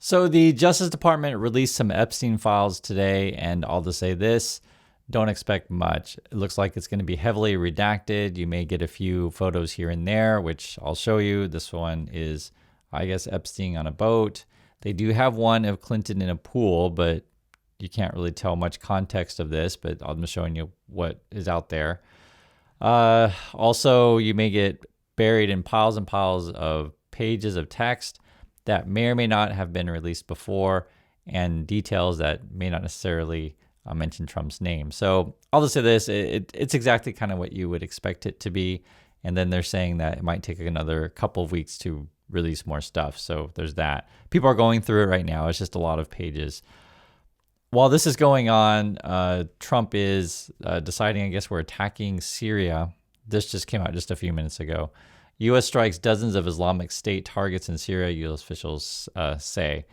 So the Justice Department released some Epstein files today, and I'll just say this, don't expect much. It looks like it's going to be heavily redacted. You may get a few photos here and there, which I'll show you. This one is, I guess, Epstein on a boat. They do have one of Clinton in a pool, but you can't really tell much context of this, but I'm just showing you what is out there. Also, you may get buried in piles and piles of pages of text that may or may not have been released before, and details that may not necessarily mention Trump's name. So I'll just say this, it's exactly kind of what you would expect it to be. And then they're saying that it might take another couple of weeks to release more stuff. So there's that. People are going through it right now. It's just a lot of pages. While this is going on, Trump is deciding, I guess, we're attacking Syria. This just came out just a few minutes ago. U.S. strikes dozens of Islamic State targets in Syria, U.S. officials say.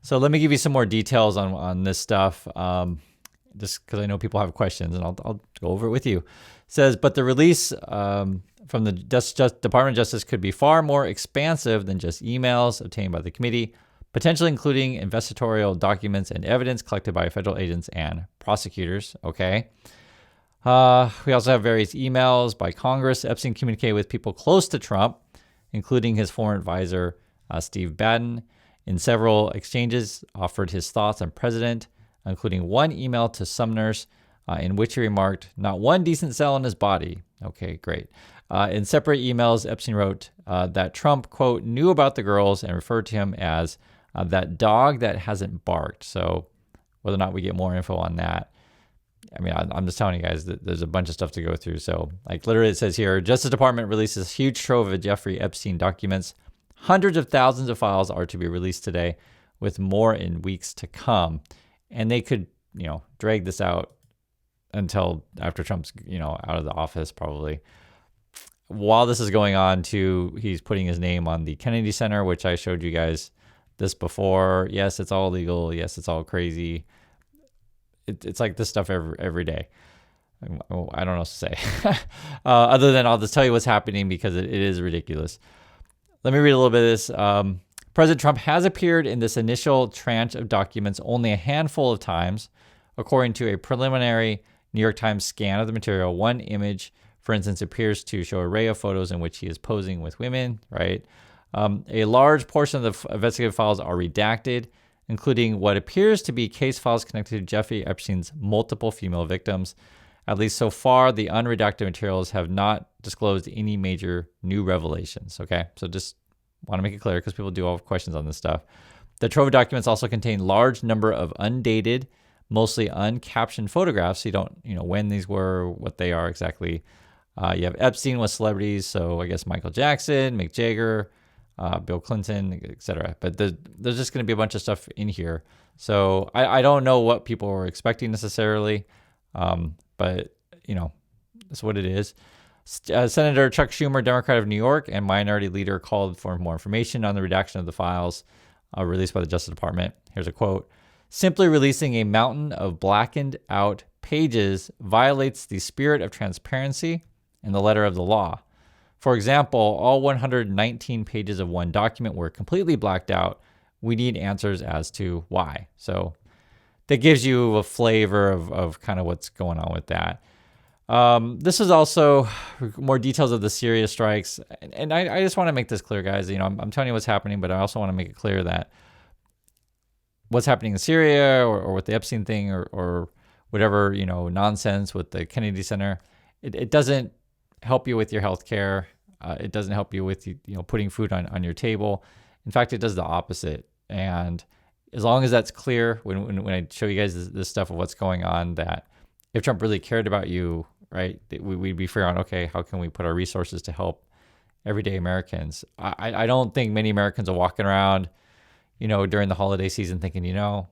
So let me give you some more details on this stuff, just because I know people have questions, and I'll go over it with you. It says, but the release from the Department of Justice could be far more expansive than just emails obtained by the committee, potentially including investigatorial documents and evidence collected by federal agents and prosecutors. Okay. We also have various emails by Congress. Epstein communicated with people close to Trump, including his former advisor, Steve Bannon. In several exchanges, offered his thoughts on president, including one email to Sumner's in which he remarked, not one decent cell in his body. Okay, great. In separate emails, Epstein wrote that Trump, quote, knew about the girls and referred to him as that dog that hasn't barked. So whether or not we get more info on that, I mean, I'm just telling you guys that there's a bunch of stuff to go through. So like literally it says here, Justice Department releases huge trove of Jeffrey Epstein documents. Hundreds of thousands of files are to be released today, with more in weeks to come. And they could, drag this out until after Trump's, out of the office probably. While this is going on too, he's putting his name on the Kennedy Center, which I showed you guys this before. Yes, it's all legal. Yes, it's all crazy. It's like this stuff every day. I don't know what to say. Other than I'll just tell you what's happening because it is ridiculous. Let me read a little bit of this. President Trump has appeared in this initial tranche of documents only a handful of times. According to a preliminary New York Times scan of the material, one image, for instance, appears to show an array of photos in which he is posing with women, right? A large portion of the investigative files are redacted, including what appears to be case files connected to Jeffrey Epstein's multiple female victims. At least so far, the unredacted materials have not disclosed any major new revelations, okay? So just want to make it clear because people do have questions on this stuff. The trove of documents also contain large number of undated, mostly uncaptioned photographs. So you don't, when these were, what they are exactly. You have Epstein with celebrities, so I guess Michael Jackson, Mick Jagger, Bill Clinton, etc. But there's just going to be a bunch of stuff in here. So I don't know what people were expecting necessarily, but that's what it is. Senator Chuck Schumer, Democrat of New York, and Minority Leader called for more information on the redaction of the files released by the Justice Department. Here's a quote. Simply releasing a mountain of blackened out pages violates the spirit of transparency and the letter of the law. For example, all 119 pages of one document were completely blacked out. We need answers as to why. So that gives you a flavor of kind of what's going on with that. This is also more details of the Syria strikes. And I just want to make this clear, guys. I'm telling you what's happening, but I also want to make it clear that what's happening in Syria or with the Epstein thing or whatever, nonsense with the Kennedy Center, it doesn't help you with your health care. It doesn't help you with, putting food on your table. In fact, it does the opposite. And as long as that's clear, when I show you guys this stuff of what's going on, that if Trump really cared about you, right, we'd be figuring out, okay, how can we put our resources to help everyday Americans? I don't think many Americans are walking around, during the holiday season thinking, I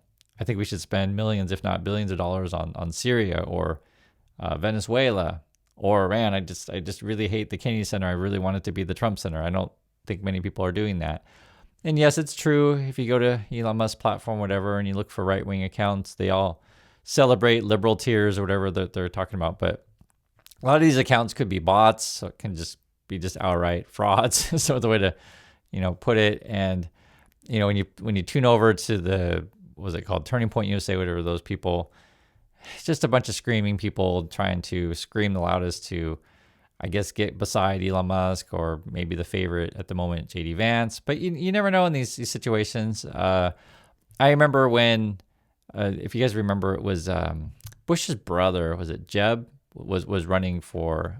think we should spend millions, if not billions of dollars on Syria or Venezuela or Iran. I just really hate the Kennedy Center. I really want it to be the Trump Center. I don't think many people are doing that. And yes, it's true. If you go to Elon Musk's platform, whatever, and you look for right-wing accounts, they all celebrate liberal tears or whatever that they're talking about. But a lot of these accounts could be bots, so it can just be outright frauds. So the way to, put it. And when you tune over to the, what was it called, Turning Point USA, whatever, those people, it's just a bunch of screaming people trying to scream the loudest to, I guess, get beside Elon Musk or maybe the favorite at the moment, JD Vance. But you never know in these situations. I remember when, if you guys remember, it was Bush's brother, was it Jeb, was running for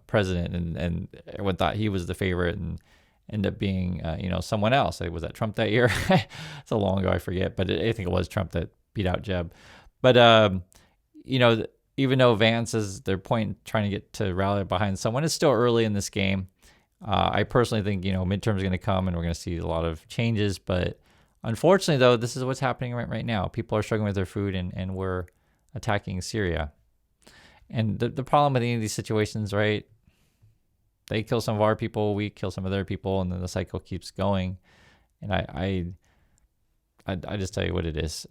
president, and everyone thought he was the favorite, and ended up being someone else. Was that Trump that year? It's so long ago, I forget, but I think it was Trump that beat out Jeb. But even though Vance is their point, trying to get to rally behind someone, it's still early in this game. I personally think midterms are going to come and we're going to see a lot of changes, but unfortunately, though, this is what's happening right now. People are struggling with their food, and we're attacking Syria. And the problem with any of these situations, right? They kill some of our people, we kill some of their people, and then the cycle keeps going. And I just tell you what it is.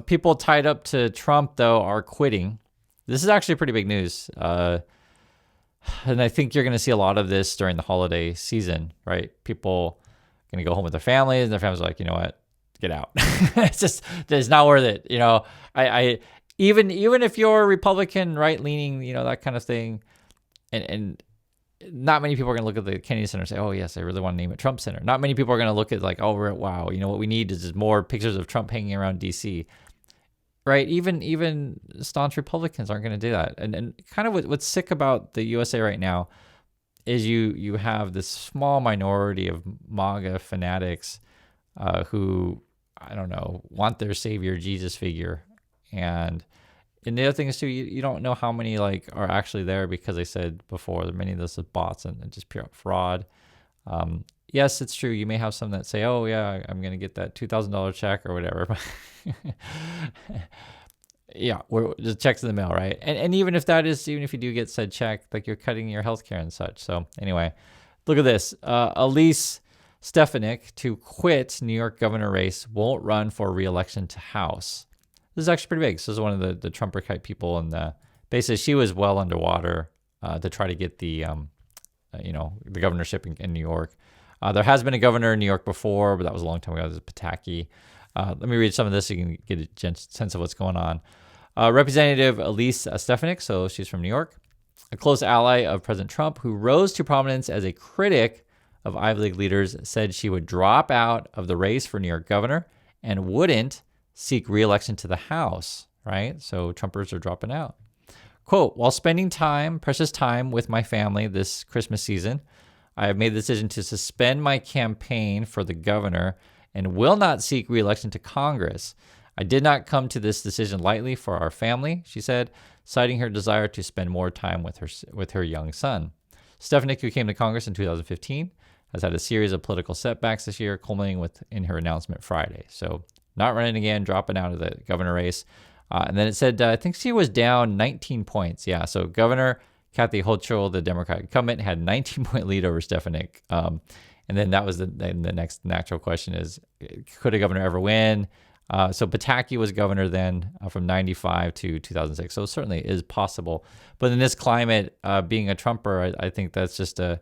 People tied up to Trump, though, are quitting. This is actually pretty big news. And I think you're going to see a lot of this during the holiday season, right? People are going to go home with their families, and their families are like, you know what? Get out. It's not worth it. Even if you're Republican, right-leaning, that kind of thing, and not many people are going to look at the Kennedy Center and say, oh, yes, I really want to name it Trump Center. Not many people are going to look at like, oh, wow, what we need is just more pictures of Trump hanging around D.C., right? Even staunch Republicans aren't going to do that. And kind of what's sick about the USA right now is you have this small minority of MAGA fanatics who, I don't know, want their savior Jesus figure. And the other thing is too, you don't know how many are actually there, because I said before that many of this is bots and just pure fraud. Yes, it's true. You may have some that say, oh yeah, I'm going to get that $2,000 check or whatever. Yeah, we're just checks in the mail, right? And even if you do get said check, you're cutting your healthcare and such. So anyway, look at this. Elise Stefanik, to quit New York governor race, won't run for re-election to House. This is actually pretty big. So this is one of the Trumper type people, and basically she was well underwater to try to get the the governorship in New York. There has been a governor in New York before, but that was a long time ago. It was Pataki. Let me read some of this so you can get a sense of what's going on. Representative Elise Stefanik, so she's from New York, a close ally of President Trump, who rose to prominence as a critic of Ivy League leaders, said she would drop out of the race for New York governor and wouldn't seek re-election to the House, right? So Trumpers are dropping out. Quote, while spending precious time with my family this Christmas season, I have made the decision to suspend my campaign for the governor and will not seek re-election to Congress. I did not come to this decision lightly for our family, she said, citing her desire to spend more time with her young son. Stefanik, who came to Congress in 2015, has had a series of political setbacks this year, culminating in her announcement Friday. So not running again, dropping out of the governor race. And then it said, I think she was down 19 points. Yeah, so Governor Kathy Hochul, the Democratic incumbent, had a 19-point lead over Stefanik. And then that was the next natural question is, could a governor ever win? So Pataki was governor then from 95 to 2006. So it certainly is possible. But in this climate, being a Trumper, I think that's just an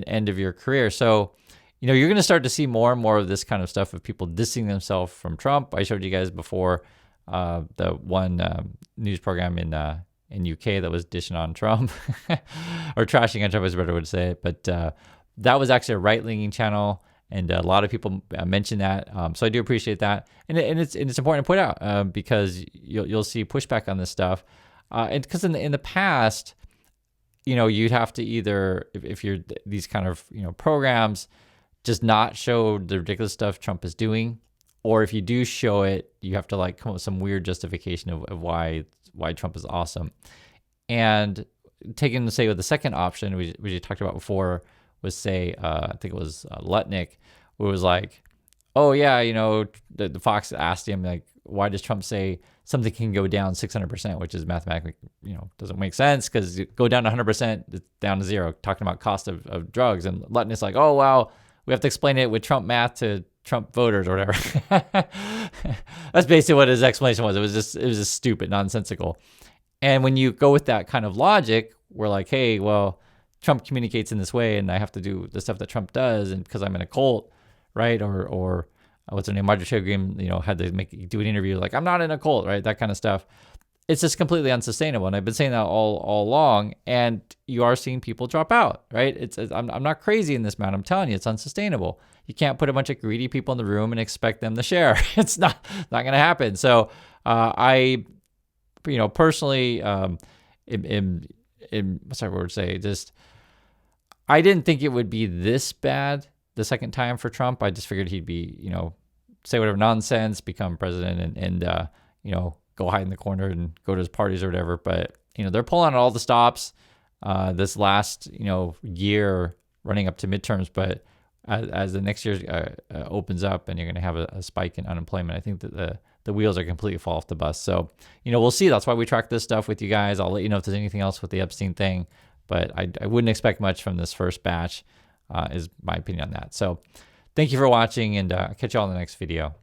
end of your career. So, you're going to start to see more and more of this kind of stuff of people distancing themselves from Trump. I showed you guys before the one news program in UK that was dishing on Trump or trashing on Trump is a better way to say it. But that was actually a right-leaning channel, and a lot of people mention that. So I do appreciate that, and it's important to point out because you'll see pushback on this stuff, and because in the past, you'd have to either if you're these kind of programs, just not show the ridiculous stuff Trump is doing, or if you do show it, you have to come up with some weird justification of why Trump is awesome. And taking, say, with the second option, we talked about before, was say, I think it was Lutnick, who was like, oh yeah, the Fox asked him why does Trump say something can go down 600%, which is mathematically, doesn't make sense because go down 100%, it's down to zero, talking about cost of drugs. And Lutnick's like, oh, wow, we have to explain it with Trump math to Trump voters or whatever. That's basically what his explanation was. It was just stupid, nonsensical. And when you go with that kind of logic, we're like, hey, well, Trump communicates in this way, and I have to do the stuff that Trump does, and because I'm in a cult, right? Or what's her name, Marjorie Taylor Greene, had to do an interview like, I'm not in a cult, right? That kind of stuff. It's just completely unsustainable. And I've been saying that all along, and you are seeing people drop out, right? I'm not crazy in this, man. I'm telling you, it's unsustainable. You can't put a bunch of greedy people in the room and expect them to share. It's not going to happen. So I personally, what's that word say? I didn't think it would be this bad the second time for Trump. I just figured he'd be, say whatever nonsense, become president, and go hide in the corner and go to his parties or whatever. But, they're pulling on all the stops this last, year running up to midterms. But as the next year opens up and you're going to have a spike in unemployment, I think that the wheels are completely fall off the bus. So, we'll see. That's why we track this stuff with you guys. I'll let you know if there's anything else with the Epstein thing. But I wouldn't expect much from this first batch, is my opinion on that. So thank you for watching, and catch you all in the next video.